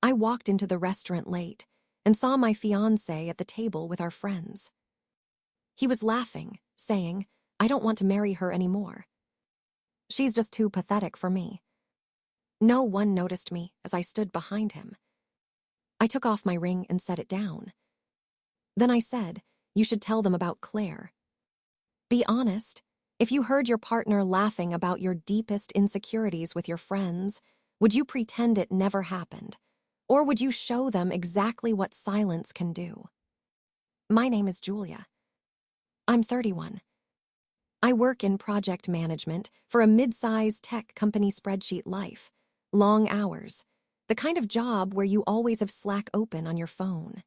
I walked into the restaurant late and saw my fiancé at the table with our friends. He was laughing, saying, "I don't want to marry her anymore. She's just too pathetic for me." No one noticed me as I stood behind him. I took off my ring and set it down. Then I said, "You should tell them about Claire. Be honest. If you heard your partner laughing about your deepest insecurities with your friends, would you pretend it never happened? Or would you show them exactly what silence can do?" My name is Julia. I'm 31. I work in project management for a mid-sized tech company. Spreadsheet life. Long hours. The kind of job where you always have Slack open on your phone.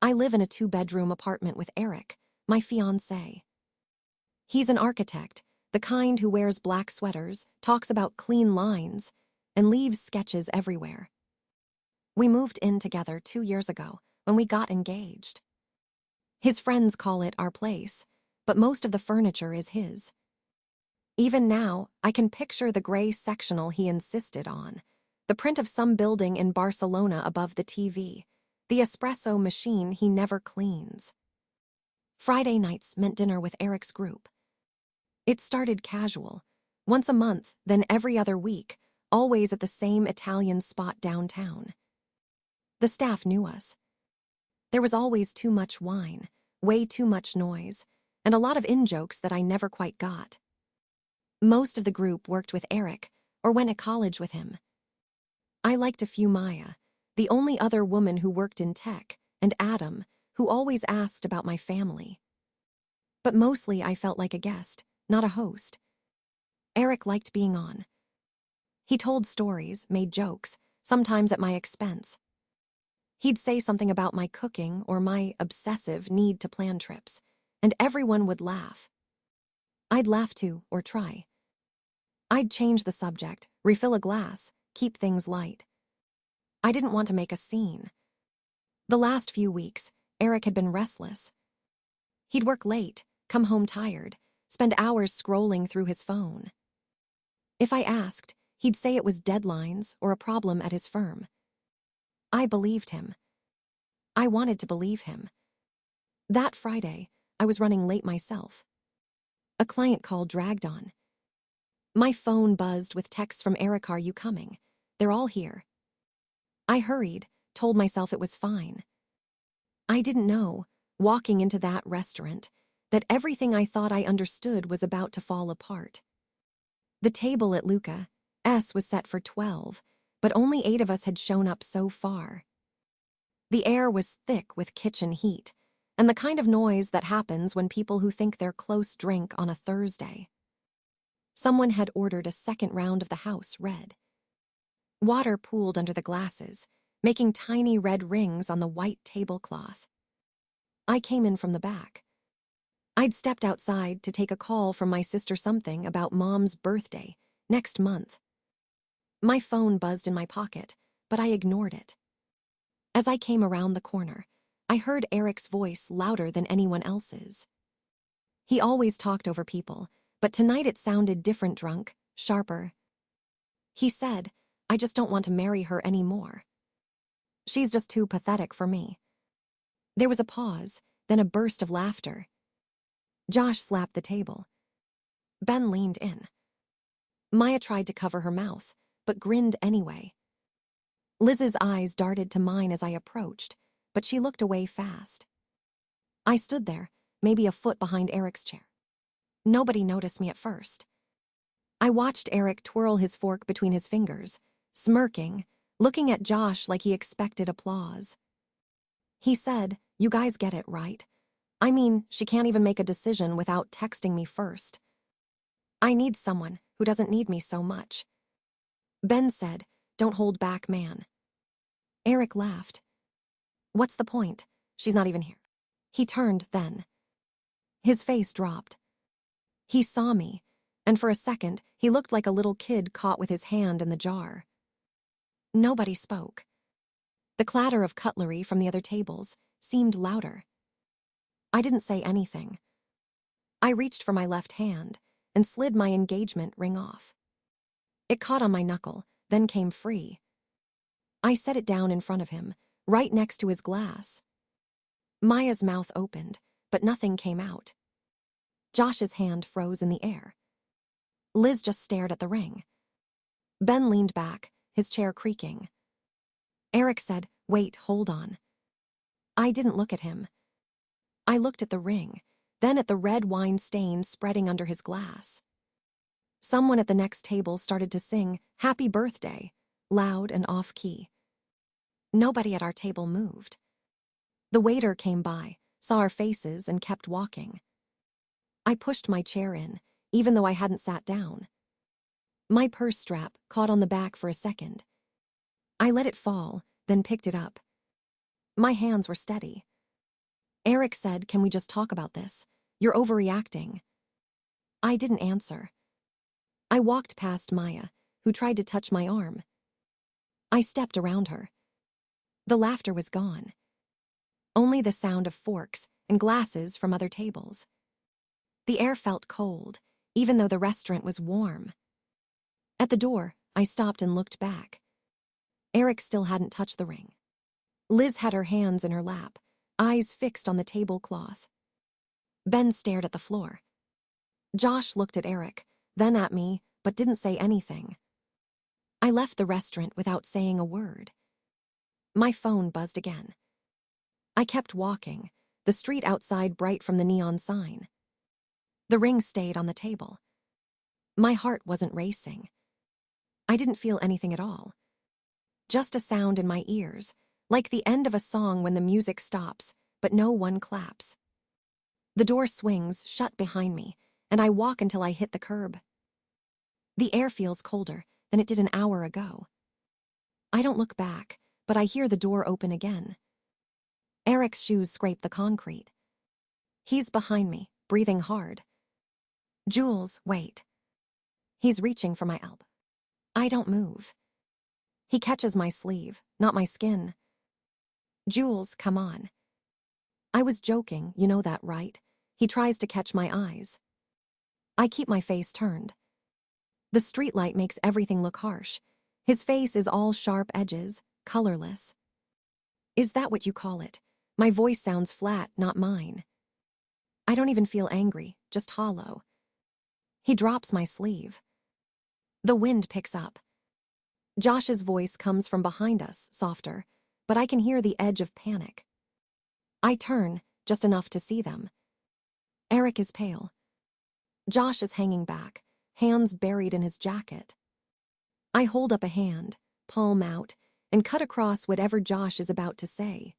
I live in a 2-bedroom apartment with Eric, my fiancé. He's an architect, the kind who wears black sweaters, talks about clean lines, and leaves sketches everywhere. We moved in together 2 years ago when we got engaged. His friends call it our place, but most of the furniture is his. Even now, I can picture the gray sectional he insisted on, the print of some building in Barcelona above the TV, the espresso machine he never cleans. Friday nights meant dinner with Eric's group. It started casual, once a month, then every other week, always at the same Italian spot downtown. The staff knew us. There was always too much wine, way too much noise, and a lot of in-jokes that I never quite got. Most of the group worked with Eric or went to college with him. I liked a few Maya, the only other woman who worked in tech, and Adam, who always asked about my family. But mostly I felt like a guest, not a host. Eric liked being on. He told stories, made jokes, sometimes at my expense. He'd say something about my cooking or my obsessive need to plan trips, and everyone would laugh. I'd laugh too, or try. I'd change the subject, refill a glass, keep things light. I didn't want to make a scene. The last few weeks, Eric had been restless. He'd work late, come home tired, spend hours scrolling through his phone. If I asked, he'd say it was deadlines or a problem at his firm. I believed him. I wanted to believe him. That Friday, I was running late myself. A client call dragged on. My phone buzzed with texts from Eric. "Are you coming? They're all here." I hurried, told myself it was fine. I didn't know, walking into that restaurant, that everything I thought I understood was about to fall apart. The table at Luca's was set for 12, but only 8 of us had shown up so far. The air was thick with kitchen heat, and the kind of noise that happens when people who think they're close drink on a Thursday. Someone had ordered a second round of the house red. Water pooled under the glasses, making tiny red rings on the white tablecloth. I came in from the back. I'd stepped outside to take a call from my sister something about Mom's birthday, next month. My phone buzzed in my pocket, but I ignored it. As I came around the corner, I heard Eric's voice louder than anyone else's. He always talked over people, but tonight it sounded different, drunk, sharper. He said, "I just don't want to marry her anymore. She's just too pathetic for me." There was a pause, then a burst of laughter. Josh slapped the table. Ben leaned in. Maya tried to cover her mouth, but grinned anyway. Liz's eyes darted to mine as I approached, but she looked away fast. I stood there, maybe a foot behind Eric's chair. Nobody noticed me at first. I watched Eric twirl his fork between his fingers, smirking, looking at Josh like he expected applause. He said, "You guys get it, right? I mean, she can't even make a decision without texting me first. I need someone who doesn't need me so much." Ben said, "Don't hold back, man." Eric laughed. "What's the point? She's not even here." He turned then. His face dropped. He saw me, and for a second, he looked like a little kid caught with his hand in the jar. Nobody spoke. The clatter of cutlery from the other tables seemed louder. I didn't say anything. I reached for my left hand and slid my engagement ring off. It caught on my knuckle, then came free. I set it down in front of him, right next to his glass. Maya's mouth opened, but nothing came out. Josh's hand froze in the air. Liz just stared at the ring. Ben leaned back, his chair creaking. Eric said, "Wait, hold on." I didn't look at him. I looked at the ring, then at the red wine stain spreading under his glass. Someone at the next table started to sing "Happy Birthday," loud and off-key. Nobody at our table moved. The waiter came by, saw our faces, and kept walking. I pushed my chair in, even though I hadn't sat down. My purse strap caught on the back for a second. I let it fall, then picked it up. My hands were steady. Eric said, "Can we just talk about this? You're overreacting." I didn't answer. I walked past Maya, who tried to touch my arm. I stepped around her. The laughter was gone. Only the sound of forks and glasses from other tables. The air felt cold, even though the restaurant was warm. At the door, I stopped and looked back. Eric still hadn't touched the ring. Liz had her hands in her lap, eyes fixed on the tablecloth. Ben stared at the floor. Josh looked at Eric, then at me, but didn't say anything. I left the restaurant without saying a word. My phone buzzed again. I kept walking, the street outside bright from the neon sign. The ring stayed on the table. My heart wasn't racing. I didn't feel anything at all. Just a sound in my ears, like the end of a song when the music stops, but no one claps. The door swings shut behind me, and I walk until I hit the curb. The air feels colder than it did an hour ago. I don't look back, but I hear the door open again. Eric's shoes scrape the concrete. He's behind me, breathing hard. "Jules, wait." He's reaching for my elbow. I don't move. He catches my sleeve, not my skin. "Jules, come on." I was joking, you know that, right? He tries to catch my eyes. I keep my face turned. The streetlight makes everything look harsh. His face is all sharp edges, colorless. "Is that what you call it?" My voice sounds flat, not mine. I don't even feel angry, just hollow. He drops my sleeve. The wind picks up. Josh's voice comes from behind us, softer, but I can hear the edge of panic. I turn, just enough to see them. Eric is pale. Josh is hanging back, hands buried in his jacket. I hold up a hand, palm out, and cut across whatever Josh is about to say.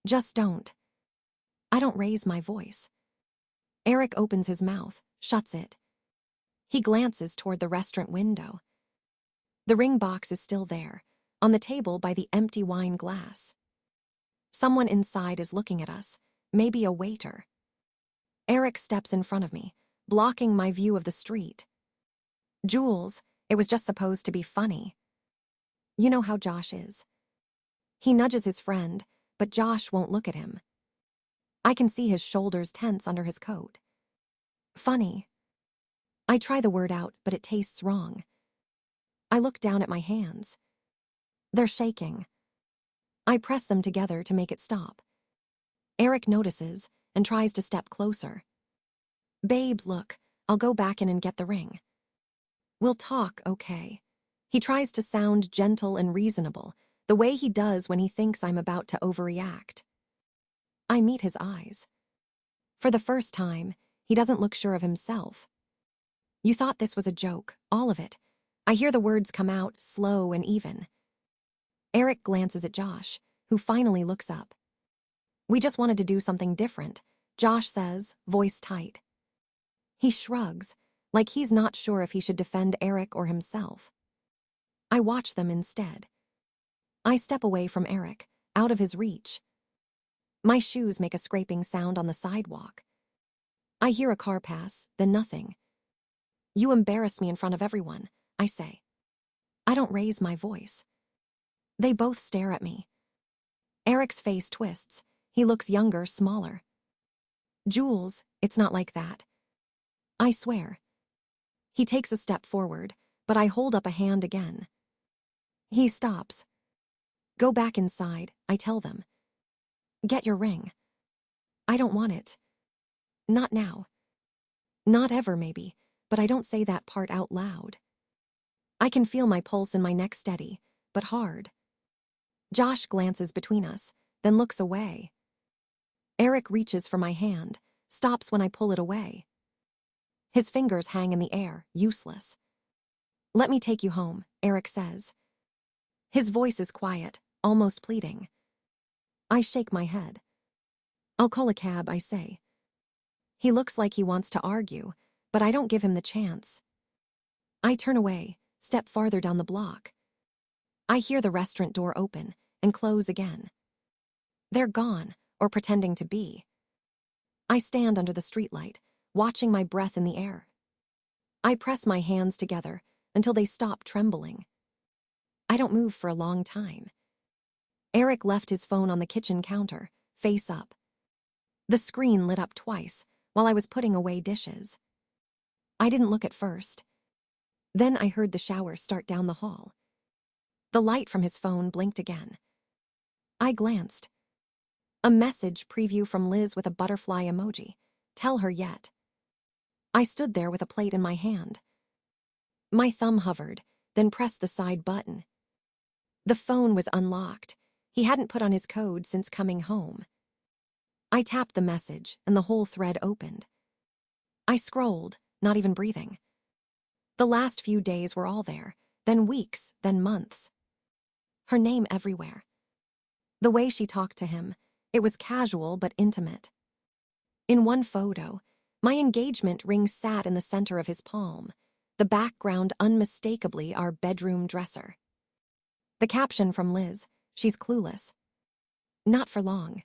"Just don't." I don't raise my voice. Eric opens his mouth, shuts it. He glances toward the restaurant window. The ring box is still there, on the table by the empty wine glass. Someone inside is looking at us, maybe a waiter. Eric steps in front of me, blocking my view of the street. "Jules, it was just supposed to be funny." You know how Josh is. He nudges his friend, but Josh won't look at him. I can see his shoulders tense under his coat. "Funny." I try the word out, but it tastes wrong. I look down at my hands. They're shaking. I press them together to make it stop. Eric notices and tries to step closer. "Babes, look, I'll go back in and get the ring. We'll talk, okay?" He tries to sound gentle and reasonable, the way he does when he thinks I'm about to overreact. I meet his eyes. For the first time, he doesn't look sure of himself. "You thought this was a joke, all of it." I hear the words come out, slow and even. Eric glances at Josh, who finally looks up. "We just wanted to do something different," Josh says, voice tight. He shrugs, like he's not sure if he should defend Eric or himself. I watch them instead. I step away from Eric, out of his reach. My shoes make a scraping sound on the sidewalk. I hear a car pass, then nothing. "You embarrass me in front of everyone," I say. I don't raise my voice. They both stare at me. Eric's face twists. He looks younger, smaller. "Jules, it's not like that." I swear. He takes a step forward, but I hold up a hand again. He stops. Go back inside, I tell them. Get your ring. I don't want it. Not now. Not ever, maybe, but I don't say that part out loud. I can feel my pulse and my neck steady, but hard. Josh glances between us, then looks away. Eric reaches for my hand, stops when I pull it away. His fingers hang in the air, useless. Let me take you home, Eric says. His voice is quiet, almost pleading. I shake my head. I'll call a cab, I say. He looks like he wants to argue, but I don't give him the chance. I turn away, step farther down the block. I hear the restaurant door open and close again. They're gone, or pretending to be. I stand under the streetlight, watching my breath in the air. I press my hands together until they stop trembling. I don't move for a long time. Eric left his phone on the kitchen counter, face up. The screen lit up twice while I was putting away dishes. I didn't look at first. Then I heard the shower start down the hall. The light from his phone blinked again. I glanced. A message preview from Liz with a butterfly emoji. Tell her yet. I stood there with a plate in my hand. My thumb hovered, then pressed the side button. The phone was unlocked. He hadn't put on his code since coming home. I tapped the message, and the whole thread opened. I scrolled, not even breathing. The last few days were all there, then weeks, then months. Her name everywhere. The way she talked to him, it was casual but intimate. In one photo, my engagement ring sat in the center of his palm, the background unmistakably our bedroom dresser. The caption from Liz, she's clueless. Not for long.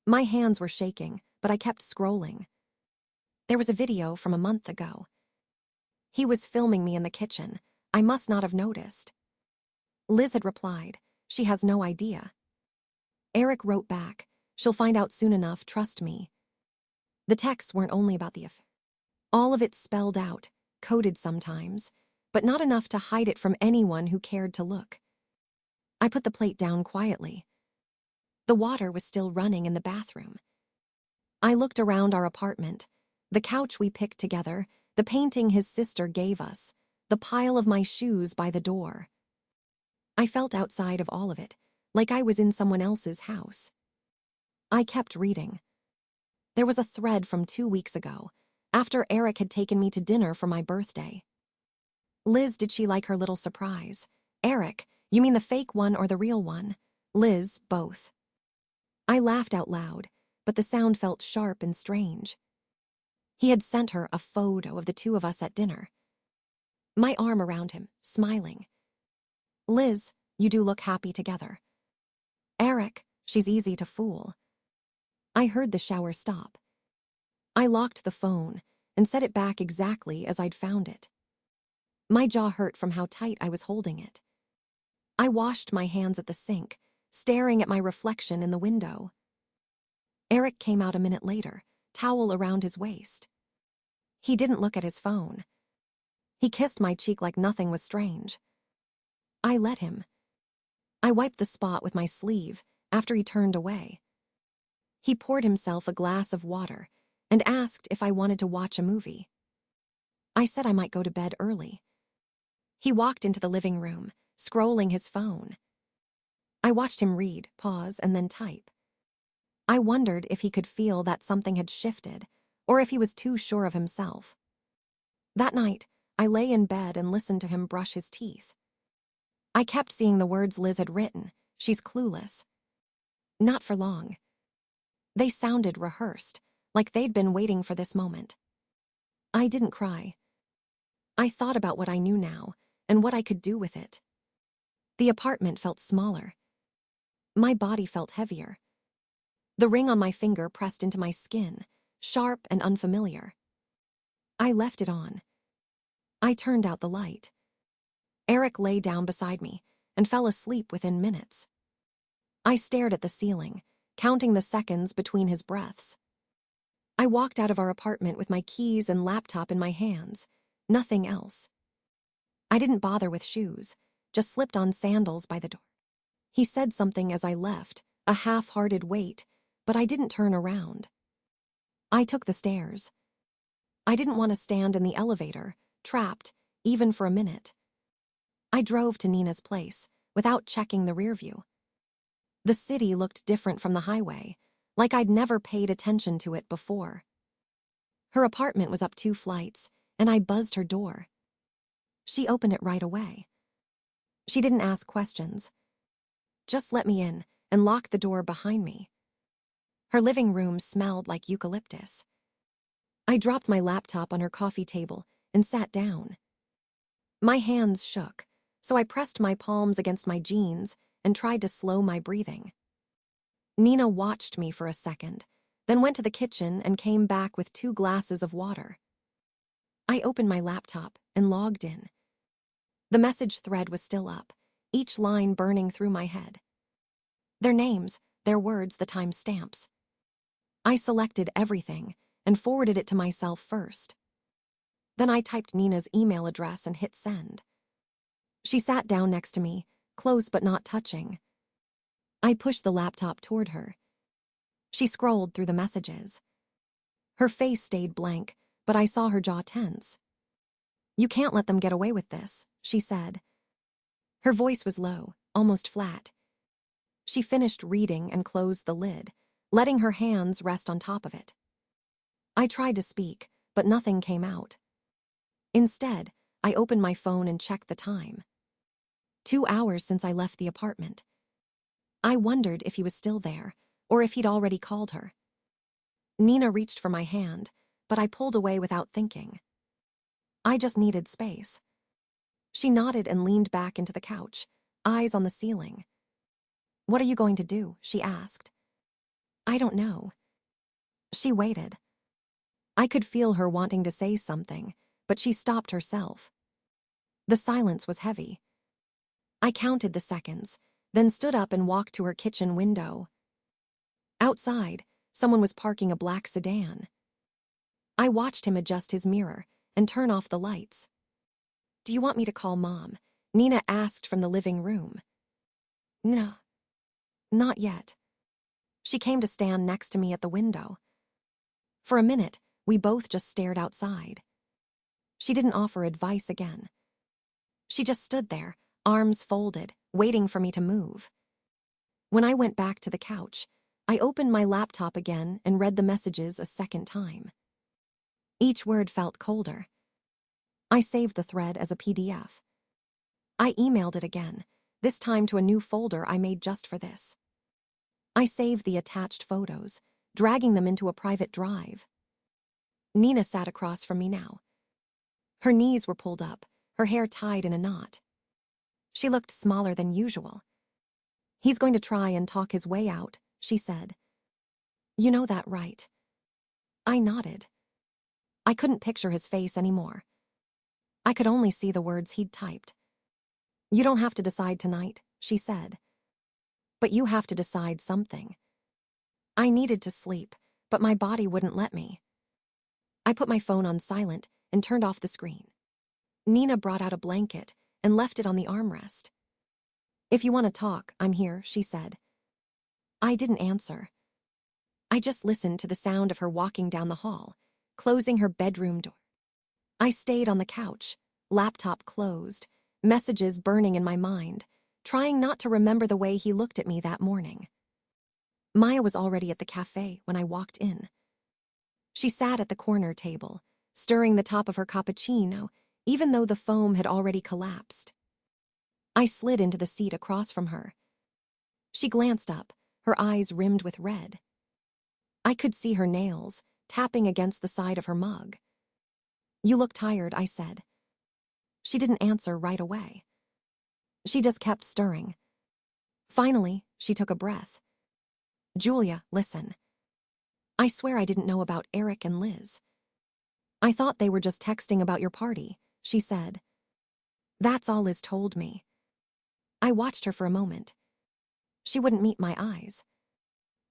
My hands were shaking, but I kept scrolling. There was a video from a month ago. He was filming me in the kitchen. I must not have noticed. Liz had replied, she has no idea. Eric wrote back, she'll find out soon enough, trust me. The texts weren't only about the affair. All of it spelled out, coded sometimes, but not enough to hide it from anyone who cared to look. I put the plate down quietly. The water was still running in the bathroom. I looked around our apartment, the couch we picked together, the painting his sister gave us, the pile of my shoes by the door. I felt outside of all of it, like I was in someone else's house. I kept reading. There was a thread from 2 weeks ago, after Eric had taken me to dinner for my birthday. Liz, did she like her little surprise? Eric, you mean the fake one or the real one? Liz, both. I laughed out loud, but the sound felt sharp and strange. He had sent her a photo of the two of us at dinner. My arm around him, smiling. Liz, you do look happy together. Eric, she's easy to fool. I heard the shower stop. I locked the phone and set it back exactly as I'd found it. My jaw hurt from how tight I was holding it. I washed my hands at the sink, staring at my reflection in the window. Eric came out a minute later, towel around his waist. He didn't look at his phone. He kissed my cheek like nothing was strange. I let him. I wiped the spot with my sleeve after he turned away. He poured himself a glass of water and asked if I wanted to watch a movie. I said I might go to bed early. He walked into the living room, scrolling his phone. I watched him read, pause, and then type. I wondered if he could feel that something had shifted, or if he was too sure of himself. That night, I lay in bed and listened to him brush his teeth. I kept seeing the words Liz had written, she's clueless. Not for long. They sounded rehearsed, like they'd been waiting for this moment. I didn't cry. I thought about what I knew now, and what I could do with it. The apartment felt smaller. My body felt heavier. The ring on my finger pressed into my skin, sharp and unfamiliar. I left it on. I turned out the light. Eric lay down beside me and fell asleep within minutes. I stared at the ceiling, counting the seconds between his breaths. I walked out of our apartment with my keys and laptop in my hands, nothing else. I didn't bother with shoes, just slipped on sandals by the door. He said something as I left, a half-hearted wait, but I didn't turn around. I took the stairs. I didn't want to stand in the elevator, trapped, even for a minute. I drove to Nina's place, without checking the rearview. The city looked different from the highway, like I'd never paid attention to it before. Her apartment was up 2 flights, and I buzzed her door. She opened it right away. She didn't ask questions. Just let me in and locked the door behind me. Her living room smelled like eucalyptus. I dropped my laptop on her coffee table and sat down. My hands shook, so I pressed my palms against my jeans and tried to slow my breathing. Nina watched me for a second, then went to the kitchen and came back with 2 glasses of water. I opened my laptop and logged in. The message thread was still up, each line burning through my head. Their names, their words, the timestamps. I selected everything and forwarded it to myself first. Then I typed Nina's email address and hit send. She sat down next to me, close but not touching. I pushed the laptop toward her. She scrolled through the messages. Her face stayed blank, but I saw her jaw tense. "You can't let them get away with this," she said. Her voice was low, almost flat. She finished reading and closed the lid, letting her hands rest on top of it. I tried to speak, but nothing came out. Instead, I opened my phone and checked the time. 2 hours since I left the apartment. I wondered if he was still there, or if he'd already called her. Nina reached for my hand, but I pulled away without thinking. I just needed space. She nodded and leaned back into the couch, eyes on the ceiling. "What are you going to do?" she asked. "I don't know." She waited. I could feel her wanting to say something, but she stopped herself. The silence was heavy. I counted the seconds, then stood up and walked to her kitchen window. Outside, someone was parking a black sedan. I watched him adjust his mirror and turn off the lights. "Do you want me to call Mom?" Nina asked from the living room. "No, not yet." She came to stand next to me at the window. For a minute, we both just stared outside. She didn't offer advice again. She just stood there, arms folded, waiting for me to move. When I went back to the couch, I opened my laptop again and read the messages a second time. Each word felt colder. I saved the thread as a PDF. I emailed it again, this time to a new folder I made just for this. I saved the attached photos, dragging them into a private drive. Nina sat across from me now. Her knees were pulled up, her hair tied in a knot. She looked smaller than usual. "He's going to try and talk his way out," she said. "You know that, right?" I nodded. I couldn't picture his face anymore. I could only see the words he'd typed. "You don't have to decide tonight," she said. "But you have to decide something." I needed to sleep, but my body wouldn't let me. I put my phone on silent and turned off the screen. Nina brought out a blanket and left it on the armrest. "If you want to talk, I'm here," she said. I didn't answer. I just listened to the sound of her walking down the hall, closing her bedroom door. I stayed on the couch, laptop closed, messages burning in my mind, trying not to remember the way he looked at me that morning. Maya was already at the cafe when I walked in. She sat at the corner table, stirring the top of her cappuccino, even though the foam had already collapsed. I slid into the seat across from her. She glanced up, her eyes rimmed with red. I could see her nails, tapping against the side of her mug. "You look tired," I said. She didn't answer right away. She just kept stirring. Finally, she took a breath. "Julia, listen. I swear I didn't know about Eric and Liz. I thought they were just texting about your party," she said. "That's all Liz told me." I watched her for a moment. She wouldn't meet my eyes.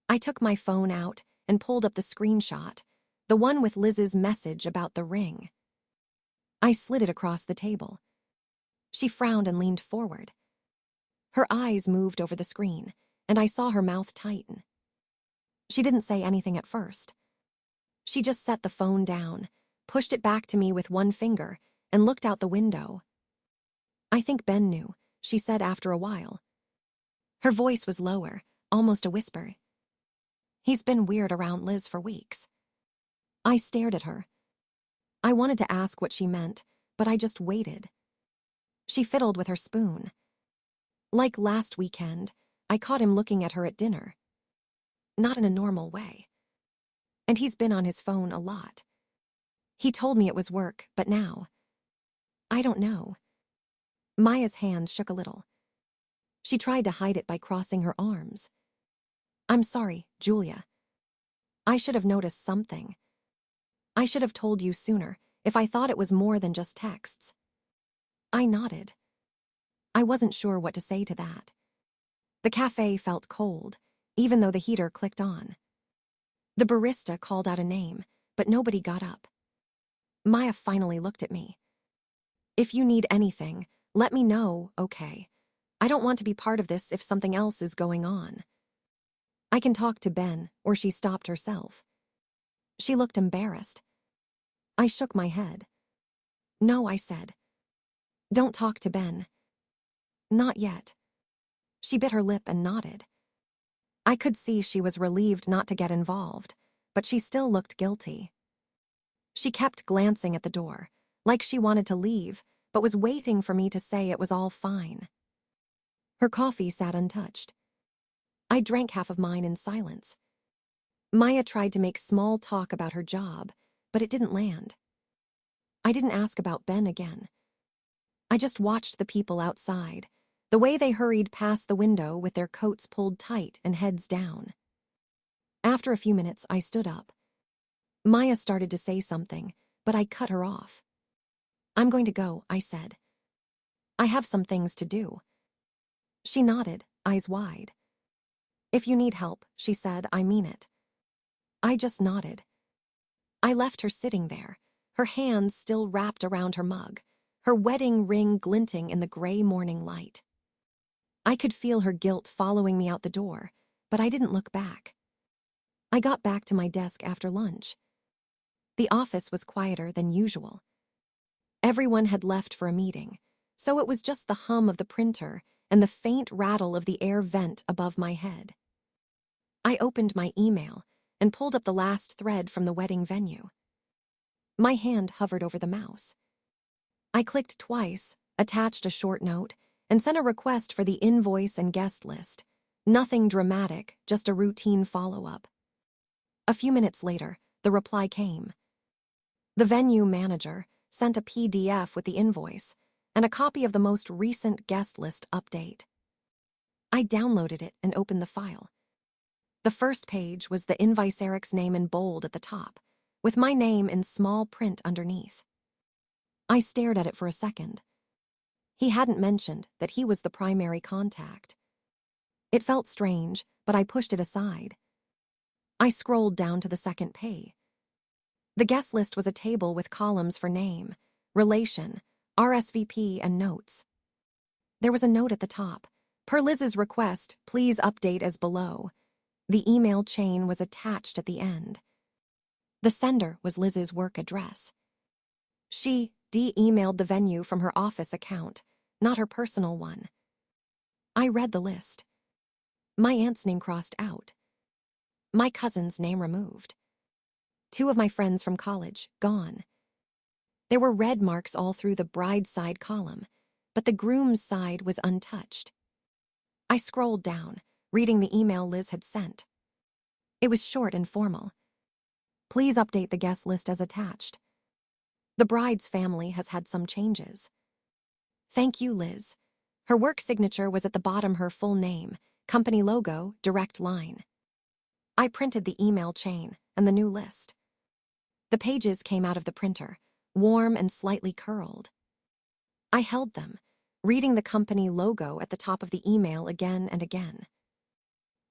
I took my phone out and pulled up the screenshot, the one with Liz's message about the ring. I slid it across the table. She frowned and leaned forward. Her eyes moved over the screen, and I saw her mouth tighten. She didn't say anything at first. She just set the phone down, pushed it back to me with one finger, and looked out the window. "I think Ben knew," she said after a while. Her voice was lower, almost a whisper. "He's been weird around Liz for weeks." I stared at her. I wanted to ask what she meant, but I just waited. She fiddled with her spoon. Like last weekend, I caught him looking at her at dinner. Not in a normal way. And he's been on his phone a lot. He told me it was work, but now, I don't know. Maya's hands shook a little. She tried to hide it by crossing her arms. "I'm sorry, Julia. I should have noticed something. I should have told you sooner if I thought it was more than just texts." I nodded. I wasn't sure what to say to that. The cafe felt cold, even though the heater clicked on. The barista called out a name, but nobody got up. Maya finally looked at me. "If you need anything, let me know, okay? I don't want to be part of this if something else is going on. I can talk to Ben," or she stopped herself. She looked embarrassed. I shook my head. "No," I said. "Don't talk to Ben." "Not yet." She bit her lip and nodded. I could see she was relieved not to get involved, but she still looked guilty. She kept glancing at the door, like she wanted to leave, but was waiting for me to say it was all fine. Her coffee sat untouched. I drank half of mine in silence. Maya tried to make small talk about her job, but it didn't land. I didn't ask about Ben again. I just watched the people outside, the way they hurried past the window with their coats pulled tight and heads down. After a few minutes, I stood up. Maya started to say something, but I cut her off. "I'm going to go," I said. "I have some things to do." She nodded, eyes wide. "If you need help," she said, "I mean it." I just nodded. I left her sitting there, her hands still wrapped around her mug, her wedding ring glinting in the gray morning light. I could feel her guilt following me out the door, but I didn't look back. I got back to my desk after lunch. The office was quieter than usual. Everyone had left for a meeting, so it was just the hum of the printer and the faint rattle of the air vent above my head. I opened my email and pulled up the last thread from the wedding venue. My hand hovered over the mouse. I clicked twice, attached a short note, and sent a request for the invoice and guest list. Nothing dramatic, just a routine follow-up. A few minutes later, the reply came. The venue manager sent a PDF with the invoice and a copy of the most recent guest list update. I downloaded it and opened the file. The first page was the inviseric's name in bold at the top, with my name in small print underneath. I stared at it for a second. He hadn't mentioned that he was the primary contact. It felt strange, but I pushed it aside. I scrolled down to the second page. The guest list was a table with columns for name, relation, RSVP, and notes. There was a note at the top. Per Liz's request, please update as below. The email chain was attached at the end. The sender was Liz's work address. She de-emailed the venue from her office account, not her personal one. I read the list. My aunt's name crossed out. My cousin's name removed. 2 of my friends from college, gone. There were red marks all through the bride's side column, but the groom's side was untouched. I scrolled down, reading the email Liz had sent. It was short and formal. Please update the guest list as attached. The bride's family has had some changes. Thank you, Liz. Her work signature was at the bottom, her full name, company logo, direct line. I printed the email chain and the new list. The pages came out of the printer, warm and slightly curled. I held them, reading the company logo at the top of the email again and again.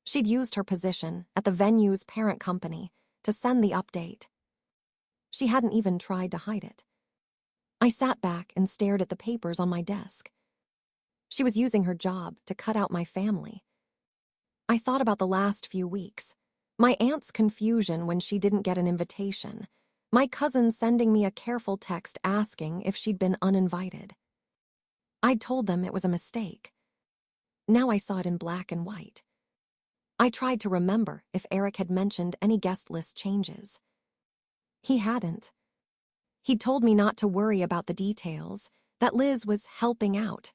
She'd used her position at the venue's parent company to send the update. She hadn't even tried to hide it. I sat back and stared at the papers on my desk. She was using her job to cut out my family. I thought about the last few weeks. My aunt's confusion when she didn't get an invitation. My cousin sending me a careful text asking if she'd been uninvited. I'd told them it was a mistake. Now I saw it in black and white. I tried to remember if Eric had mentioned any guest list changes. He hadn't. He'd told me not to worry about the details, that Liz was helping out.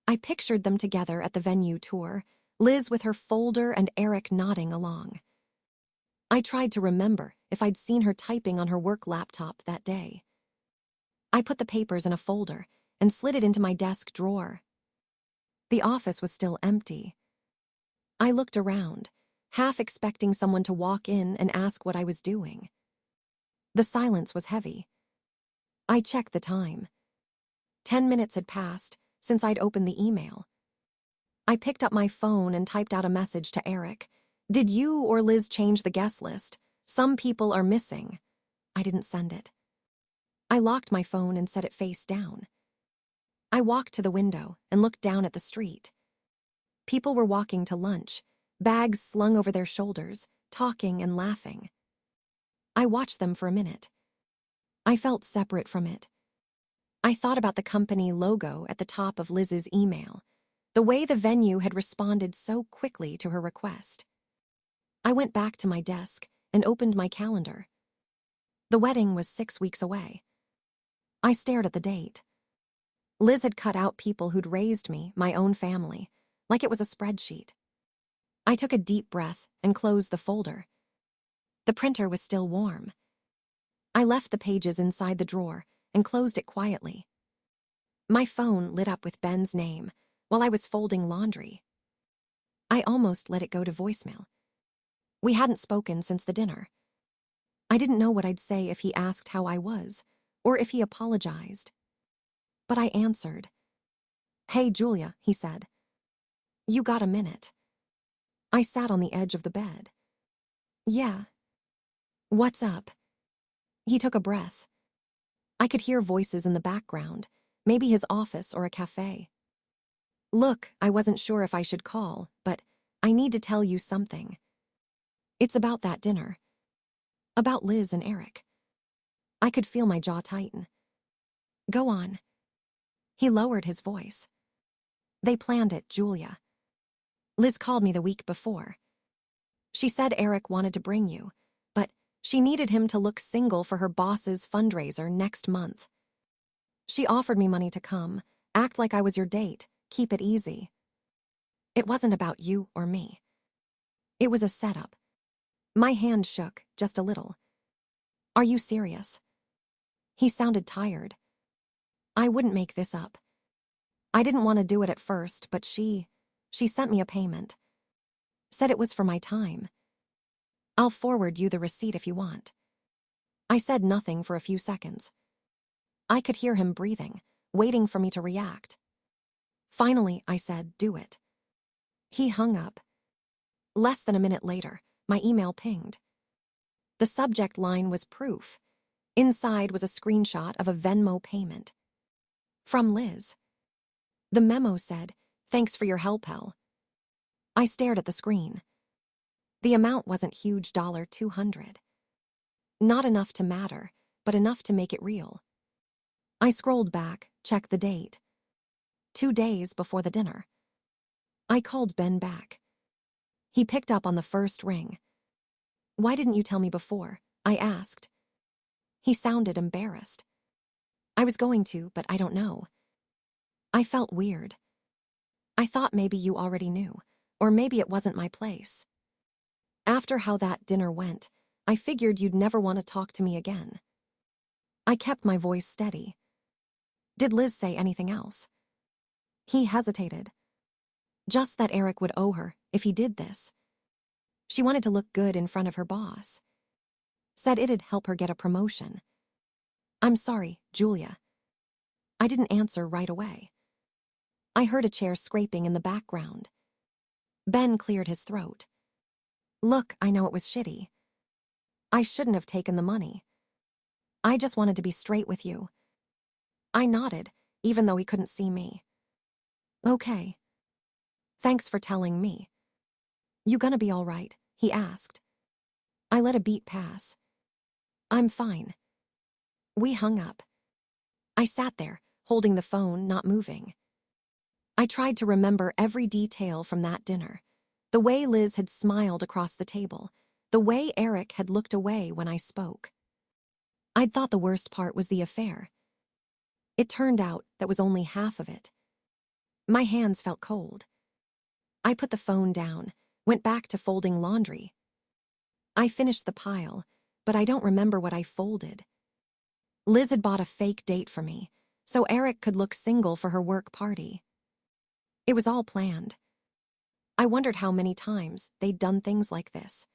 I pictured them together at the venue tour, Liz with her folder and Eric nodding along. I tried to remember if I'd seen her typing on her work laptop that day. I put the papers in a folder and slid it into my desk drawer. The office was still empty. I looked around, half expecting someone to walk in and ask what I was doing. The silence was heavy. I checked the time. 10 minutes had passed since I'd opened the email. I picked up my phone and typed out a message to Eric. Did you or Liz change the guest list? Some people are missing. I didn't send it. I locked my phone and set it face down. I walked to the window and looked down at the street. People were walking to lunch, bags slung over their shoulders, talking and laughing. I watched them for a minute. I felt separate from it. I thought about the company logo at the top of Liz's email, the way the venue had responded so quickly to her request. I went back to my desk and opened my calendar. The wedding was 6 weeks away. I stared at the date. Liz had cut out people who'd raised me, my own family, like it was a spreadsheet. I took a deep breath and closed the folder. The printer was still warm. I left the pages inside the drawer and closed it quietly. My phone lit up with Ben's name while I was folding laundry. I almost let it go to voicemail. We hadn't spoken since the dinner. I didn't know what I'd say if he asked how I was, or if he apologized. But I answered. "Hey, Julia," he said. "You got a minute?" I sat on the edge of the bed. "Yeah." "What's up?" He took a breath. I could hear voices in the background, maybe his office or a cafe. "Look, I wasn't sure if I should call, but I need to tell you something. It's about that dinner. About Liz and Eric." I could feel my jaw tighten. "Go on." He lowered his voice. "They planned it, Julia. Liz called me the week before. She said Eric wanted to bring you, but she needed him to look single for her boss's fundraiser next month. She offered me money to come, act like I was your date, keep it easy. It wasn't about you or me. It was a setup." My hand shook, just a little. "Are you serious?" He sounded tired. "I wouldn't make this up. I didn't want to do it at first, but she sent me a payment. Said it was for my time. I'll forward you the receipt if you want." I said nothing for a few seconds. I could hear him breathing, waiting for me to react. Finally, I said, "Do it." He hung up. Less than a minute later, my email pinged. The subject line was proof. Inside was a screenshot of a Venmo payment. From Liz. The memo said, "Thanks for your help, Elle." I stared at the screen. The amount wasn't huge, $200. Not enough to matter, but enough to make it real. I scrolled back, checked the date. 2 days before the dinner. I called Ben back. He picked up on the first ring. "Why didn't you tell me before?" I asked. He sounded embarrassed. "I was going to, but I don't know." I felt weird. I thought maybe you already knew, or maybe it wasn't my place. After how that dinner went, I figured you'd never want to talk to me again. I kept my voice steady. "Did Liz say anything else?" He hesitated. Just that Eric would owe her if he did this. She wanted to look good in front of her boss. Said it'd help her get a promotion. "I'm sorry, Julia." I didn't answer right away. I heard a chair scraping in the background. Ben cleared his throat. "Look, I know it was shitty. I shouldn't have taken the money. I just wanted to be straight with you." I nodded, even though he couldn't see me. Okay. Thanks for telling me. You gonna be all right? He asked. I let a beat pass. I'm fine. We hung up. I sat there, holding the phone, not moving. I tried to remember every detail from that dinner. The way Liz had smiled across the table. The way Eric had looked away when I spoke. I'd thought the worst part was the affair. It turned out that was only half of it. My hands felt cold. I put the phone down, went back to folding laundry. I finished the pile, but I don't remember what I folded. Liz had bought a fake date for me, so Eric could look single for her work party. It was all planned. I wondered how many times they'd done things like this.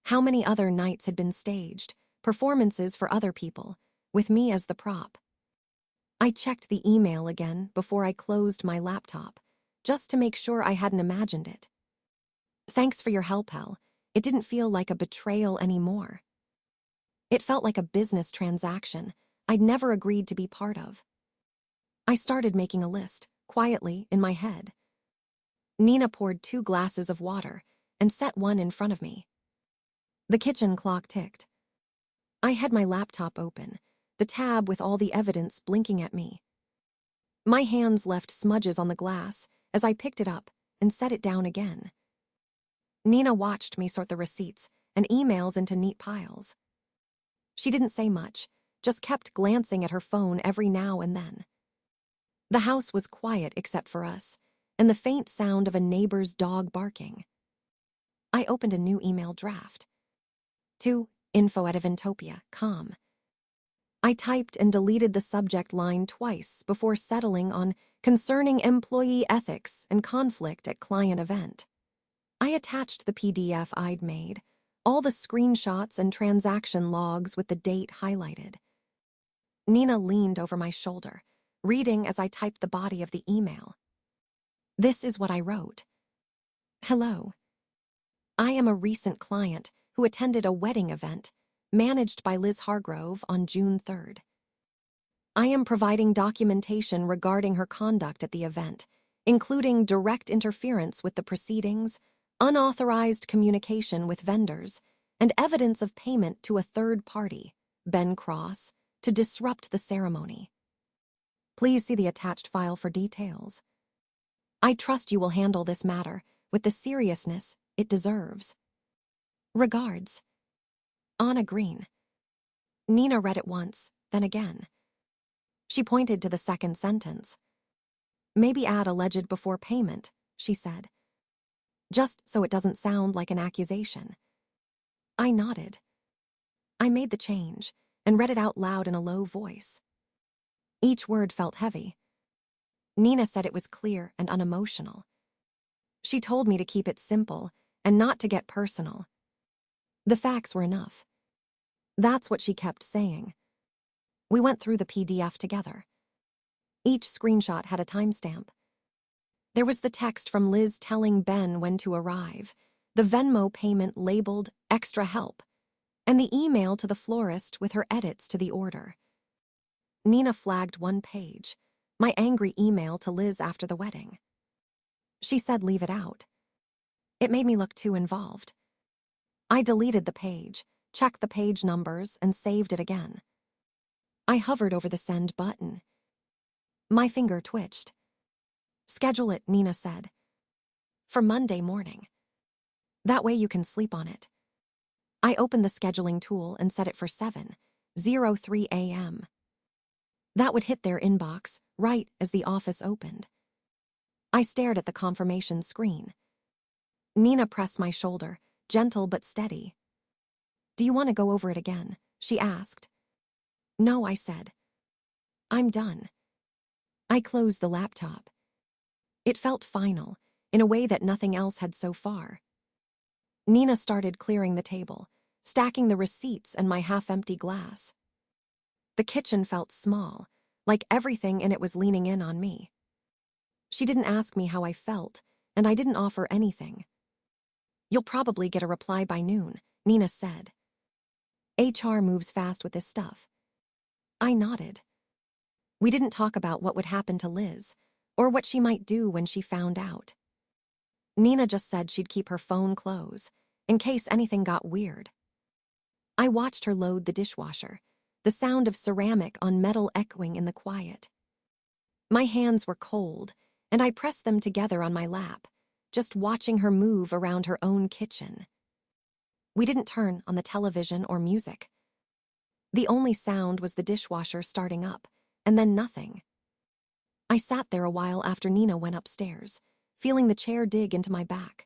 How many other nights had been staged, performances for other people, with me as the prop. I checked the email again before I closed my laptop, just to make sure I hadn't imagined it. Thanks for your help, Hel. It didn't feel like a betrayal anymore. It felt like a business transaction I'd never agreed to be part of. I started making a list, quietly, in my head. Nina poured 2 glasses of water and set one in front of me. The kitchen clock ticked. I had my laptop open, the tab with all the evidence blinking at me. My hands left smudges on the glass as I picked it up and set it down again. Nina watched me sort the receipts and emails into neat piles. She didn't say much, just kept glancing at her phone every now and then. The house was quiet except for us, and the faint sound of a neighbor's dog barking. I opened a new email draft. To info@eventopia.com. I typed and deleted the subject line twice before settling on concerning employee ethics and conflict at client event. I attached the PDF I'd made, all the screenshots and transaction logs with the date highlighted. Nina leaned over my shoulder, reading as I typed the body of the email. This is what I wrote. Hello. I am a recent client who attended a wedding event managed by Liz Hargrove on June 3rd. I am providing documentation regarding her conduct at the event, including direct interference with the proceedings, unauthorized communication with vendors, and evidence of payment to a third party, Ben Cross, to disrupt the ceremony. Please see the attached file for details. I trust you will handle this matter with the seriousness it deserves. Regards. Anna Green. Nina read it once, then again. She pointed to the second sentence. Maybe add alleged before payment, she said. Just so it doesn't sound like an accusation. I nodded. I made the change and read it out loud in a low voice. Each word felt heavy. Nina said it was clear and unemotional. She told me to keep it simple and not to get personal. The facts were enough. That's what she kept saying. We went through the PDF together. Each screenshot had a timestamp. There was the text from Liz telling Ben when to arrive, the Venmo payment labeled extra help, and the email to the florist with her edits to the order. Nina flagged one page, my angry email to Liz after the wedding. She said leave it out. It made me look too involved. I deleted the page, checked the page numbers, and saved it again. I hovered over the send button. My finger twitched. Schedule it, Nina said. For Monday morning. That way you can sleep on it. I opened the scheduling tool and set it for 7:03 a.m. That would hit their inbox right as the office opened. I stared at the confirmation screen. Nina pressed my shoulder, gentle but steady. Do you want to go over it again? She asked. No, I said. I'm done. I closed the laptop. It felt final, in a way that nothing else had so far. Nina started clearing the table, stacking the receipts and my half-empty glass. The kitchen felt small, like everything in it was leaning in on me. She didn't ask me how I felt, and I didn't offer anything. You'll probably get a reply by noon, Nina said. HR moves fast with this stuff. I nodded. We didn't talk about what would happen to Liz, or what she might do when she found out. Nina just said she'd keep her phone close, in case anything got weird. I watched her load the dishwasher, the sound of ceramic on metal echoing in the quiet. My hands were cold, and I pressed them together on my lap, just watching her move around her own kitchen. We didn't turn on the television or music. The only sound was the dishwasher starting up, and then nothing. I sat there a while after Nina went upstairs, feeling the chair dig into my back.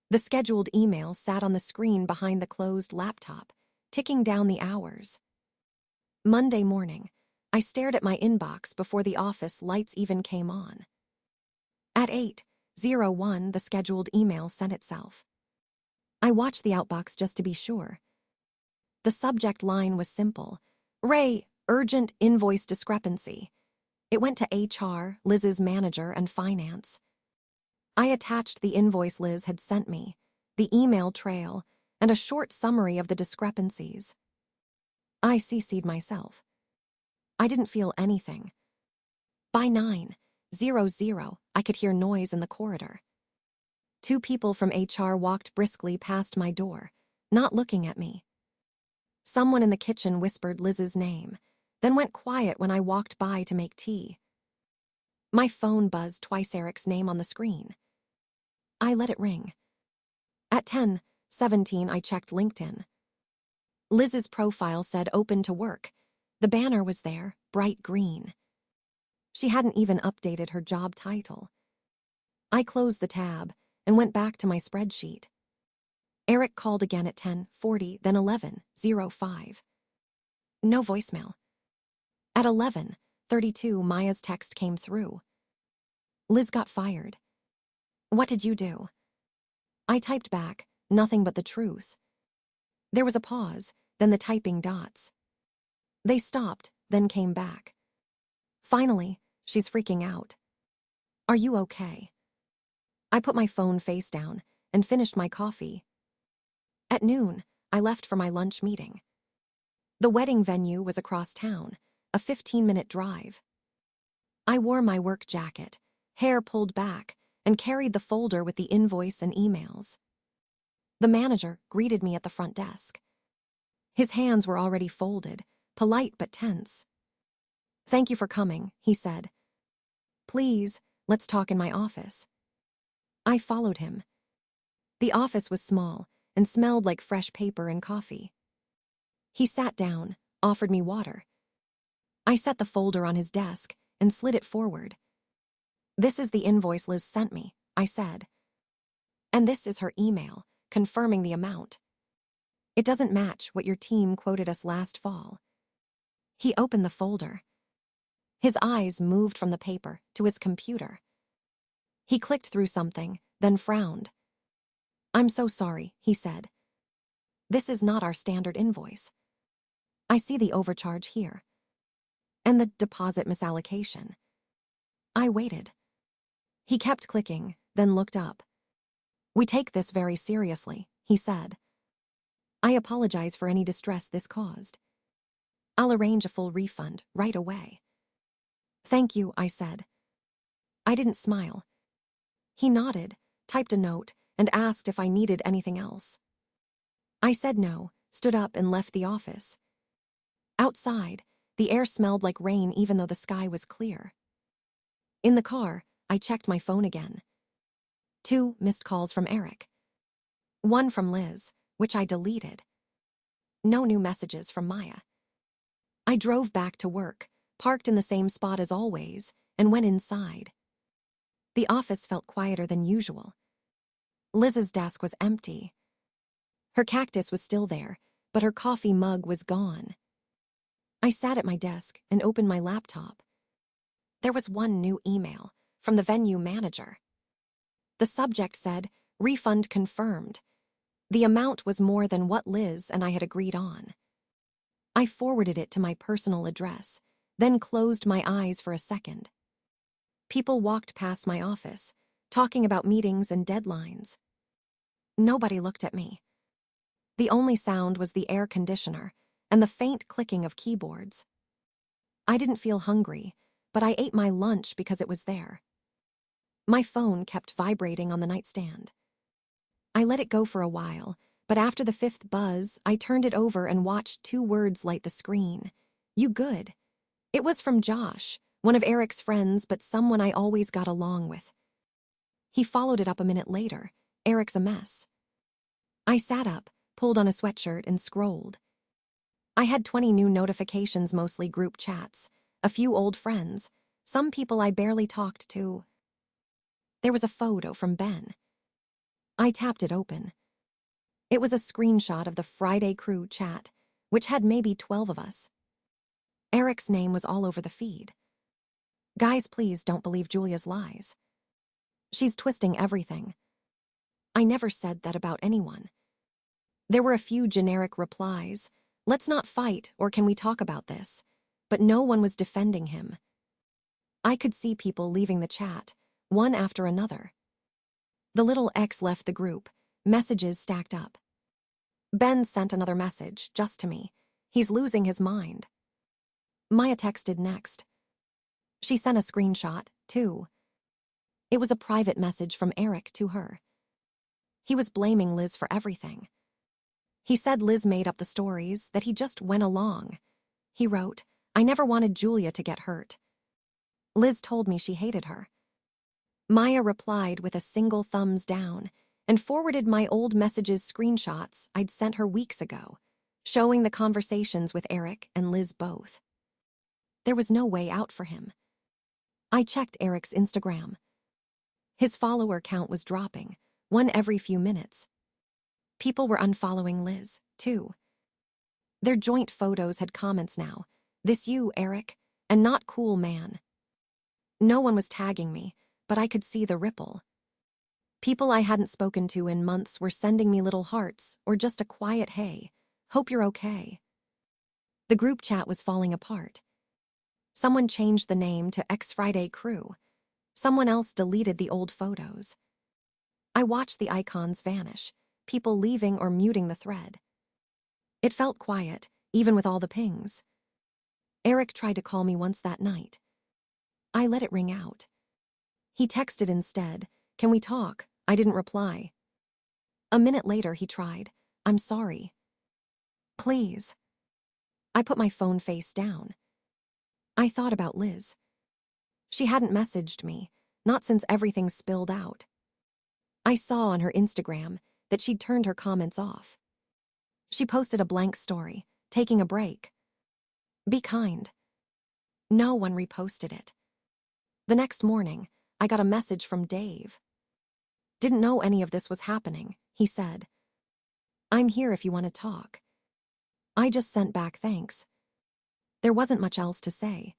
The scheduled email sat on the screen behind the closed laptop, ticking down the hours. Monday morning, I stared at my inbox before the office lights even came on. At 8:01, the scheduled email sent itself. I watched the outbox just to be sure. The subject line was simple: Ray, urgent invoice discrepancy. It went to HR, Liz's manager, and finance. I attached the invoice Liz had sent me, the email trail, and a short summary of the discrepancies. I CC'd myself. I didn't feel anything. By 9:00, I could hear noise in the corridor. 2 people from HR walked briskly past my door, not looking at me. Someone in the kitchen whispered Liz's name, then went quiet when I walked by to make tea. My phone buzzed twice, Eric's name on the screen. I let it ring. At 10:17, I checked LinkedIn. Liz's profile said open to work. The banner was there, bright green. She hadn't even updated her job title. I closed the tab and went back to my spreadsheet. Eric called again at 10:40, then 11:05. No voicemail. At 11:32, Maya's text came through. Liz got fired. What did you do? I typed back, nothing but the truth. There was a pause, then the typing dots. They stopped, then came back. Finally, she's freaking out. Are you okay? I put my phone face down and finished my coffee. At noon, I left for my lunch meeting. The wedding venue was across town, a 15-minute drive. I wore my work jacket, hair pulled back, and carried the folder with the invoice and emails. The manager greeted me at the front desk. His hands were already folded, polite but tense. Thank you for coming, he said. Please, let's talk in my office. I followed him. The office was small and smelled like fresh paper and coffee. He sat down, offered me water. I set the folder on his desk and slid it forward. This is the invoice Liz sent me, I said. And this is her email, confirming the amount. It doesn't match what your team quoted us last fall. He opened the folder. His eyes moved from the paper to his computer. He clicked through something, then frowned. I'm so sorry, he said. This is not our standard invoice. I see the overcharge here. And the deposit misallocation. I waited. He kept clicking, then looked up. We take this very seriously, he said. I apologize for any distress this caused. I'll arrange a full refund right away. Thank you, I said. I didn't smile. He nodded, typed a note, and asked if I needed anything else. I said no, stood up and left the office. Outside, the air smelled like rain even though the sky was clear. In the car, I checked my phone again. 2 missed calls from Eric. 1 from Liz, which I deleted. No new messages from Maya. I drove back to work, parked in the same spot as always, and went inside. The office felt quieter than usual. Liz's desk was empty. Her cactus was still there, but her coffee mug was gone. I sat at my desk and opened my laptop. There was one new email from the venue manager. The subject said, refund confirmed. The amount was more than what Liz and I had agreed on. I forwarded it to my personal address, then closed my eyes for a second. People walked past my office, talking about meetings and deadlines. Nobody looked at me. The only sound was the air conditioner and the faint clicking of keyboards. I didn't feel hungry, but I ate my lunch because it was there. My phone kept vibrating on the nightstand. I let it go for a while, but after the fifth buzz, I turned it over and watched two words light the screen. You good? It was from Josh, one of Eric's friends, but someone I always got along with. He followed it up a minute later. Eric's a mess. I sat up, pulled on a sweatshirt, and scrolled. I had 20 new notifications, mostly group chats, a few old friends, some people I barely talked to. There was a photo from Ben. I tapped it open. It was a screenshot of the Friday crew chat, which had maybe 12 of us. Eric's name was all over the feed. Guys, please don't believe Julia's lies. She's twisting everything. I never said that about anyone. There were a few generic replies. Let's not fight, or can we talk about this? But no one was defending him. I could see people leaving the chat, one after another. The little X left the group, messages stacked up. Ben sent another message, just to me. He's losing his mind. Maya texted next. She sent a screenshot, too. It was a private message from Eric to her. He was blaming Liz for everything. He said Liz made up the stories, that he just went along. He wrote, I never wanted Julia to get hurt. Liz told me she hated her. Maya replied with a single thumbs down and forwarded my old messages screenshots I'd sent her weeks ago, showing the conversations with Eric and Liz both. There was no way out for him. I checked Eric's Instagram. His follower count was dropping, one every few minutes. People were unfollowing Liz, too. Their joint photos had comments now. This you, Eric, and not cool, man. No one was tagging me, but I could see the ripple. People I hadn't spoken to in months were sending me little hearts or just a quiet hey, hope you're okay. The group chat was falling apart. Someone changed the name to X Friday Crew. Someone else deleted the old photos. I watched the icons vanish, people leaving or muting the thread. It felt quiet, even with all the pings. Eric tried to call me once that night. I let it ring out. He texted instead, can we talk? I didn't reply. A minute later he tried, I'm sorry. Please. I put my phone face down. I thought about Liz. She hadn't messaged me, not since everything spilled out. I saw on her Instagram that she'd turned her comments off. She posted a blank story, taking a break. Be kind. No one reposted it. The next morning, I got a message from Dave. Didn't know any of this was happening, he said. I'm here if you want to talk. I just sent back thanks. There wasn't much else to say.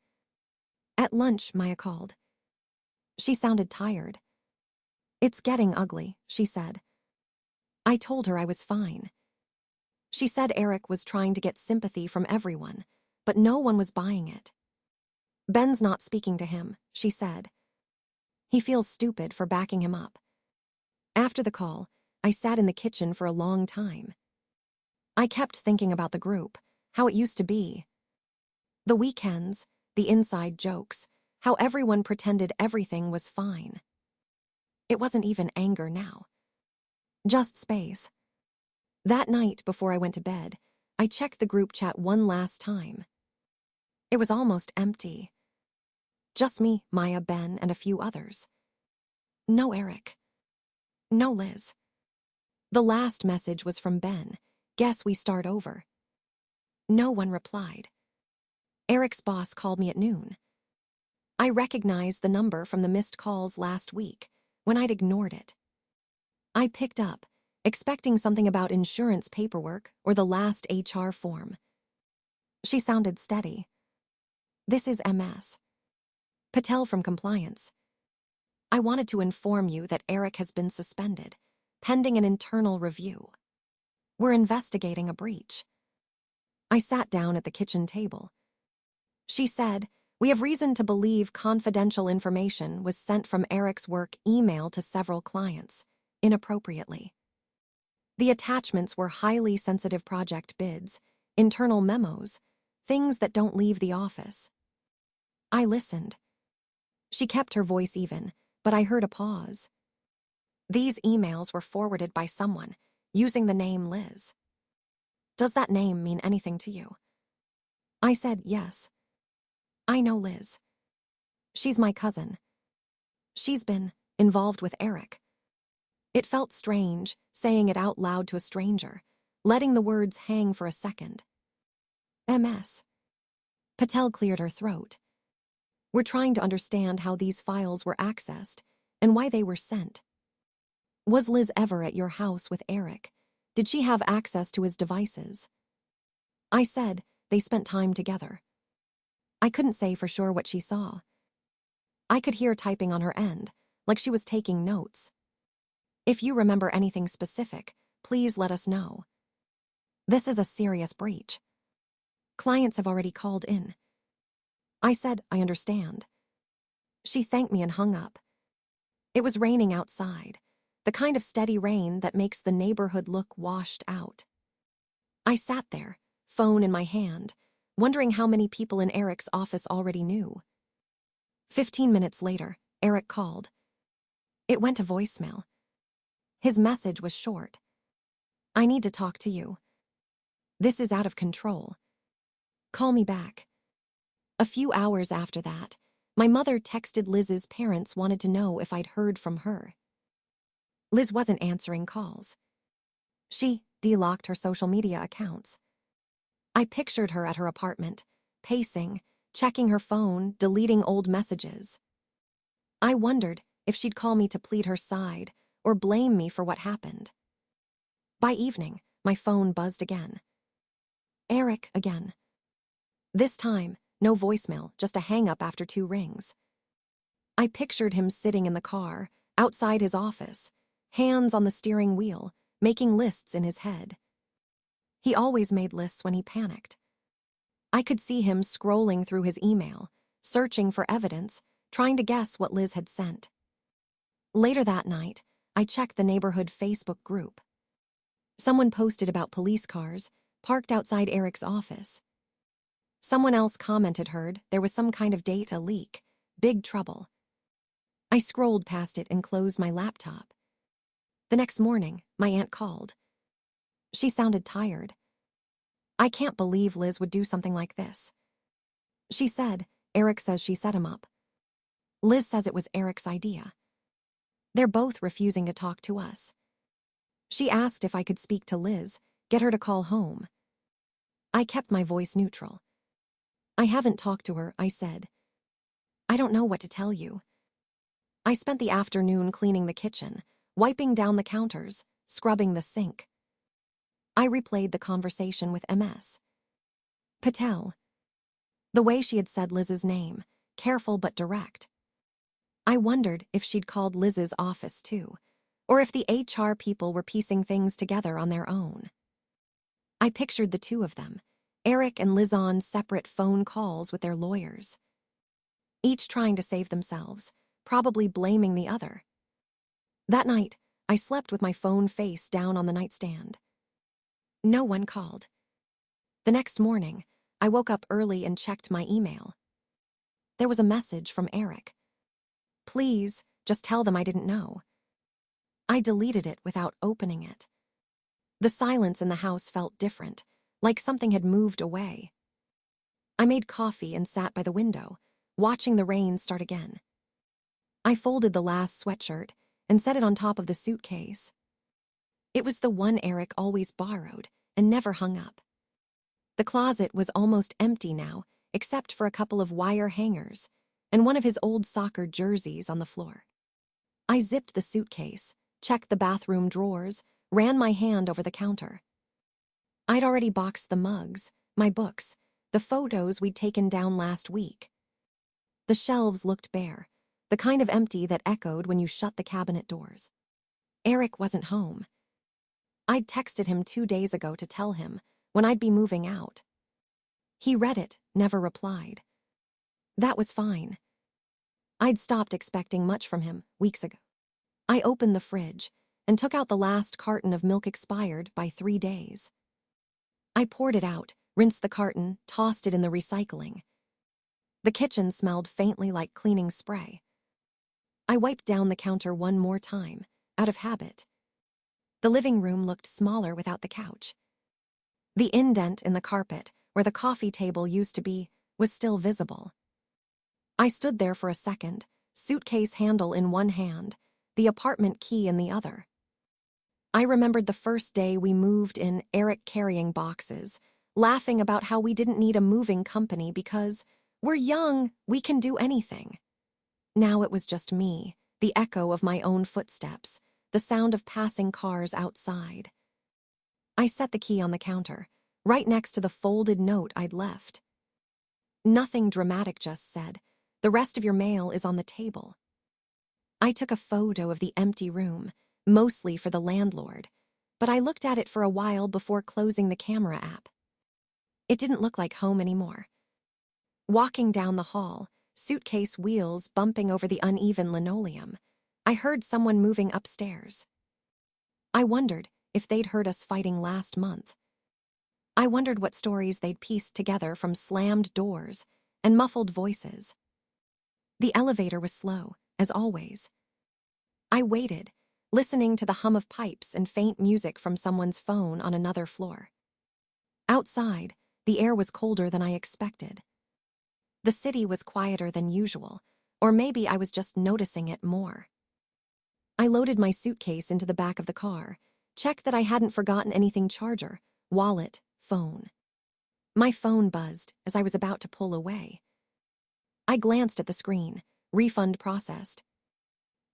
At lunch, Maya called. She sounded tired. It's getting ugly, she said. I told her I was fine. She said Eric was trying to get sympathy from everyone, but no one was buying it. Ben's not speaking to him, she said. He feels stupid for backing him up. After the call, I sat in the kitchen for a long time. I kept thinking about the group, how it used to be. The weekends, the inside jokes, how everyone pretended everything was fine. It wasn't even anger now. Just space. That night, before I went to bed, I checked the group chat one last time. It was almost empty. Just me, Maya, Ben, and a few others. No Eric. No Liz. The last message was from Ben. Guess we start over. No one replied. Eric's boss called me at noon. I recognized the number from the missed calls last week, when I'd ignored it. I picked up, expecting something about insurance paperwork or the last HR form. She sounded steady. This is MS. Patel from compliance. I wanted to inform you that Eric has been suspended, pending an internal review. We're investigating a breach. I sat down at the kitchen table. She said, we have reason to believe confidential information was sent from Eric's work email to several clients, inappropriately. The attachments were highly sensitive project bids, internal memos, things that don't leave the office. I listened, She kept her voice even, but I heard a pause. These emails were forwarded by someone, using the name Liz. Does that name mean anything to you? I said yes. I know Liz. She's my cousin. She's been involved with Eric. It felt strange, saying it out loud to a stranger, letting the words hang for a second. MS. Patel cleared her throat. We're trying to understand how these files were accessed and why they were sent. Was Liz ever at your house with Eric? Did she have access to his devices? I said they spent time together. I couldn't say for sure what she saw. I could hear typing on her end, like she was taking notes. If you remember anything specific, please let us know. This is a serious breach. Clients have already called in. I said, I understand. She thanked me and hung up. It was raining outside, the kind of steady rain that makes the neighborhood look washed out. I sat there, phone in my hand, wondering how many people in Eric's office already knew. 15 minutes later, Eric called. It went to voicemail. His message was short. I need to talk to you. This is out of control. Call me back. A few hours after that, my mother texted Liz's parents wanted to know if I'd heard from her. Liz wasn't answering calls. She delocked her social media accounts. I pictured her at her apartment, pacing, checking her phone, deleting old messages. I wondered if she'd call me to plead her side or blame me for what happened. By evening, my phone buzzed again. Eric again. This time, no voicemail, just a hang-up after 2 rings. I pictured him sitting in the car, outside his office, hands on the steering wheel, making lists in his head. He always made lists when he panicked. I could see him scrolling through his email, searching for evidence, trying to guess what Liz had sent. Later that night, I checked the neighborhood Facebook group. Someone posted about police cars parked outside Eric's office. Someone else commented heard there was some kind of data leak, big trouble. I scrolled past it and closed my laptop. The next morning, my aunt called. She sounded tired. I can't believe Liz would do something like this. She said, Eric says she set him up. Liz says it was Eric's idea. They're both refusing to talk to us. She asked if I could speak to Liz, get her to call home. I kept my voice neutral. I haven't talked to her, I said. I don't know what to tell you. I spent the afternoon cleaning the kitchen, wiping down the counters, scrubbing the sink. I replayed the conversation with MS. Patel. The way she had said Liz's name, careful but direct. I wondered if she'd called Liz's office too, or if the HR people were piecing things together on their own. I pictured the two of them, Eric and Liz on separate phone calls with their lawyers. Each trying to save themselves, probably blaming the other. That night, I slept with my phone face down on the nightstand. No one called. The next morning, I woke up early and checked my email. There was a message from Eric. Please, just tell them I didn't know. I deleted it without opening it. The silence in the house felt different, like something had moved away. I made coffee and sat by the window, watching the rain start again. I folded the last sweatshirt and set it on top of the suitcase. It was the one Eric always borrowed and never hung up. The closet was almost empty now, except for a couple of wire hangers and one of his old soccer jerseys on the floor. I zipped the suitcase, checked the bathroom drawers, ran my hand over the counter. I'd already boxed the mugs, my books, the photos we'd taken down last week. The shelves looked bare, the kind of empty that echoed when you shut the cabinet doors. Eric wasn't home. I'd texted him 2 days ago to tell him when I'd be moving out. He read it, never replied. That was fine. I'd stopped expecting much from him weeks ago. I opened the fridge and took out the last carton of milk expired by 3 days. I poured it out, rinsed the carton, tossed it in the recycling. The kitchen smelled faintly like cleaning spray. I wiped down the counter one more time, out of habit. The living room looked smaller without the couch. The indent in the carpet, where the coffee table used to be, was still visible. I stood there for a second, suitcase handle in one hand, the apartment key in the other. I remembered the first day we moved in, Eric carrying boxes, laughing about how we didn't need a moving company because we're young, we can do anything. Now it was just me, the echo of my own footsteps, the sound of passing cars outside. I set the key on the counter, right next to the folded note I'd left. Nothing dramatic, just said, "The rest of your mail is on the table." I took a photo of the empty room, mostly for the landlord, but I looked at it for a while before closing the camera app. It didn't look like home anymore. Walking down the hall, suitcase wheels bumping over the uneven linoleum, I heard someone moving upstairs. I wondered if they'd heard us fighting last month. I wondered what stories they'd pieced together from slammed doors and muffled voices. The elevator was slow, as always. I waited, listening to the hum of pipes and faint music from someone's phone on another floor. Outside, the air was colder than I expected. The city was quieter than usual, or maybe I was just noticing it more. I loaded my suitcase into the back of the car, checked that I hadn't forgotten anything: charger, wallet, phone. My phone buzzed as I was about to pull away. I glanced at the screen. Refund processed.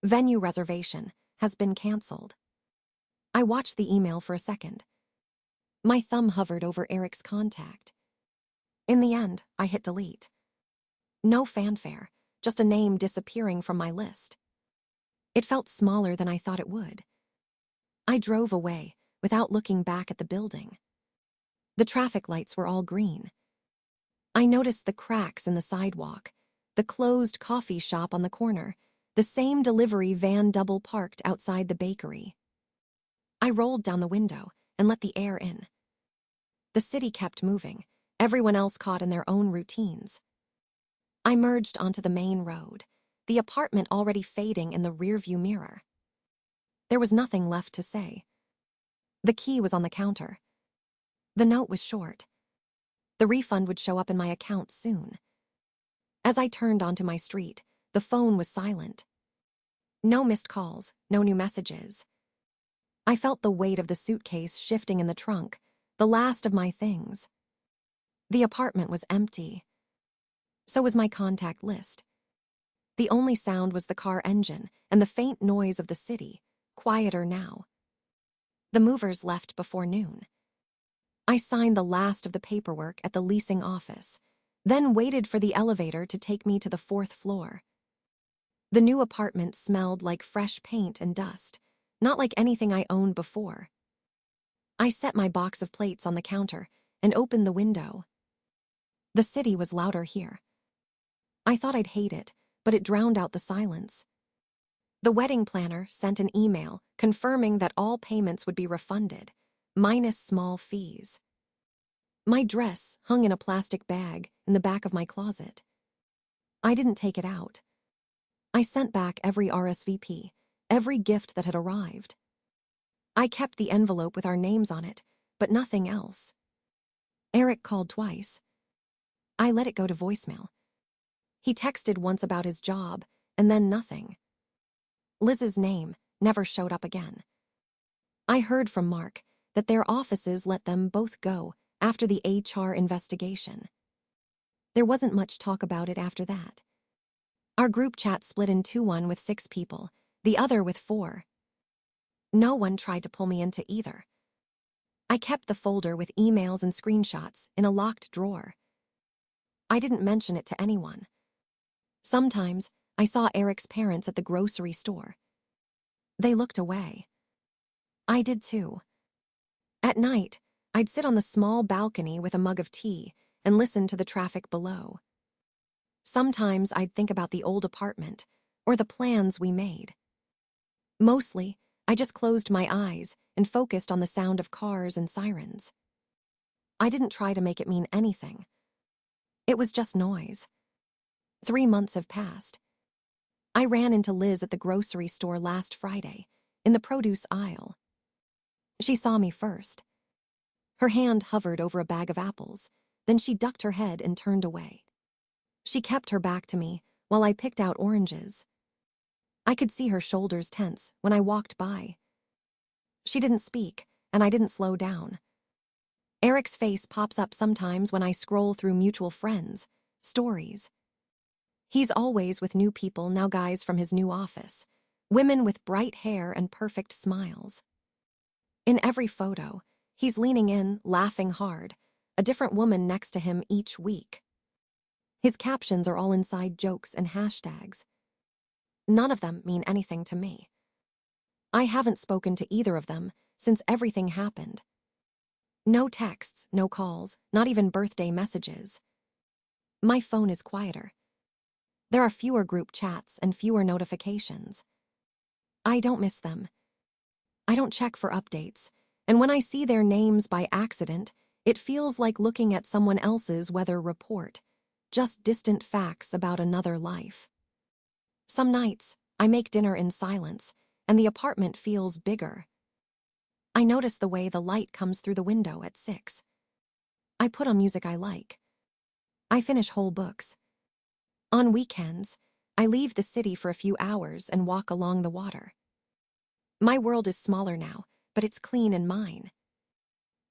Venue reservation has been canceled. I watched the email for a second. My thumb hovered over Eric's contact. In the end, I hit delete. No fanfare, just a name disappearing from my list. It felt smaller than I thought it would. I drove away, without looking back at the building. The traffic lights were all green. I noticed the cracks in the sidewalk, the closed coffee shop on the corner, the same delivery van double parked outside the bakery. I rolled down the window and let the air in. The city kept moving, everyone else caught in their own routines. I merged onto the main road, the apartment already fading in the rearview mirror. There was nothing left to say. The key was on the counter. The note was short. The refund would show up in my account soon. As I turned onto my street, the phone was silent. No missed calls, no new messages. I felt the weight of the suitcase shifting in the trunk, the last of my things. The apartment was empty. So was my contact list. The only sound was the car engine and the faint noise of the city, quieter now. The movers left before noon. I signed the last of the paperwork at the leasing office, then waited for the elevator to take me to the 4th floor. The new apartment smelled like fresh paint and dust, not like anything I owned before. I set my box of plates on the counter and opened the window. The city was louder here. I thought I'd hate it, but it drowned out the silence. The wedding planner sent an email confirming that all payments would be refunded, minus small fees. My dress hung in a plastic bag in the back of my closet. I didn't take it out. I sent back every RSVP, every gift that had arrived. I kept the envelope with our names on it, but nothing else. Eric called twice. I let it go to voicemail. He texted once about his job, and then nothing. Liz's name never showed up again. I heard from Mark that their offices let them both go after the HR investigation. There wasn't much talk about it after that. Our group chat split in two, one with 6 people, the other with 4. No one tried to pull me into either. I kept the folder with emails and screenshots in a locked drawer. I didn't mention it to anyone. Sometimes I saw Eric's parents at the grocery store. They looked away. I did too. At night, I'd sit on the small balcony with a mug of tea and listen to the traffic below. Sometimes I'd think about the old apartment or the plans we made. Mostly, I just closed my eyes and focused on the sound of cars and sirens. I didn't try to make it mean anything. It was just noise. 3 months have passed. I ran into Liz at the grocery store last Friday, in the produce aisle. She saw me first. Her hand hovered over a bag of apples, then she ducked her head and turned away. She kept her back to me while I picked out oranges. I could see her shoulders tense when I walked by. She didn't speak, and I didn't slow down. Eric's face pops up sometimes when I scroll through mutual friends, stories. He's always with new people, now guys from his new office, women with bright hair and perfect smiles. In every photo, he's leaning in, laughing hard, a different woman next to him each week. His captions are all inside jokes and hashtags. None of them mean anything to me. I haven't spoken to either of them since everything happened. No texts, no calls, not even birthday messages. My phone is quieter. There are fewer group chats and fewer notifications. I don't miss them. I don't check for updates, and when I see their names by accident, it feels like looking at someone else's weather report, just distant facts about another life. Some nights, I make dinner in silence, and the apartment feels bigger. I notice the way the light comes through the window at 6. I put on music I like. I finish whole books. On weekends, I leave the city for a few hours and walk along the water. My world is smaller now, but it's clean and mine.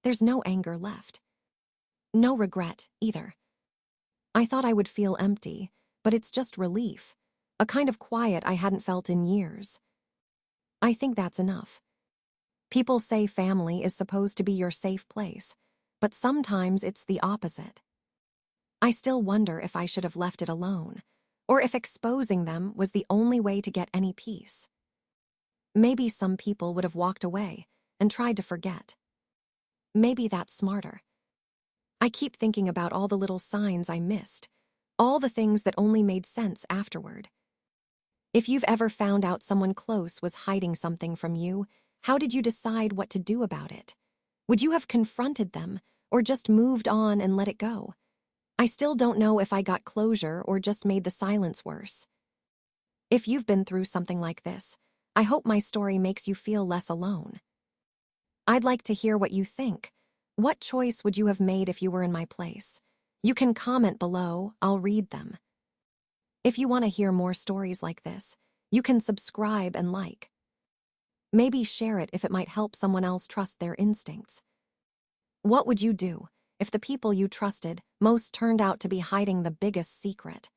There's no anger left. No regret, either. I thought I would feel empty, but it's just relief, a kind of quiet I hadn't felt in years. I think that's enough. People say family is supposed to be your safe place, but sometimes it's the opposite. I still wonder if I should have left it alone, or if exposing them was the only way to get any peace. Maybe some people would have walked away and tried to forget. Maybe that's smarter. I keep thinking about all the little signs I missed, all the things that only made sense afterward. If you've ever found out someone close was hiding something from you, how did you decide what to do about it? Would you have confronted them, or just moved on and let it go? I still don't know if I got closure or just made the silence worse. If you've been through something like this, I hope my story makes you feel less alone. I'd like to hear what you think. What choice would you have made if you were in my place? You can comment below, I'll read them. If you want to hear more stories like this, you can subscribe and like. Maybe share it if it might help someone else trust their instincts. What would you do if the people you trusted most turned out to be hiding the biggest secret?